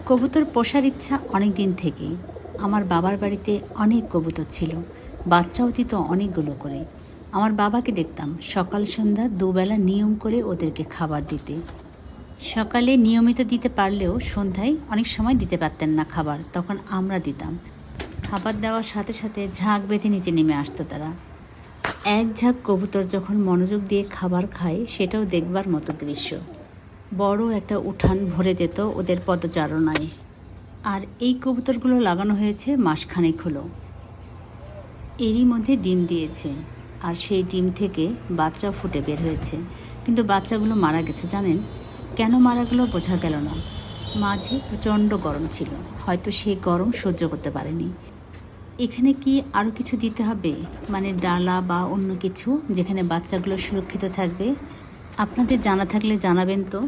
কবুতর পোষার ইচ্ছা অনেক দিন থেকেই। আমার বাবার বাড়িতে অনেক কবুতর ছিল, বাচ্চাও দিত অনেকগুলো করে। আমার বাবাকে দেখতাম সকাল সন্ধ্যা দুবেলা নিয়ম করে ওদেরকে খাবার দিতে। সকালে নিয়মিত দিতে পারলেও সন্ধ্যায় অনেক সময় দিতে পারতেন না খাবার, তখন আমরা দিতাম। খাবার দেওয়ার সাথে সাথে ঝাঁক বেঁধে নিচে নেমে আসতো তারা। এক ঝাঁক কবুতর যখন মনোযোগ দিয়ে খাবার খায়, সেটাও দেখবার মতো দৃশ্য। বড় একটা উঠান ভরে যেত ওদের পদচারণায়। আর এই কবুতরগুলো লাগানো হয়েছে মাসখানেক হলো। এরই মধ্যে ডিম দিয়েছে, আর সেই ডিম থেকে বাচ্চাও ফুটে বের হয়েছে। কিন্তু বাচ্চাগুলো মারা গেছে। জানেন কেন মারা গেল? বোঝা গেল না। মাঝে প্রচণ্ড গরম ছিল, হয়তো সেই গরম সহ্য করতে পারেনি। এখানে কি আরও কিছু দিতে হবে, মানে ডালা বা অন্য কিছু, যেখানে বাচ্চাগুলো সুরক্ষিত থাকবে? আপনাদের জানা থাকলে জানাবেন তো।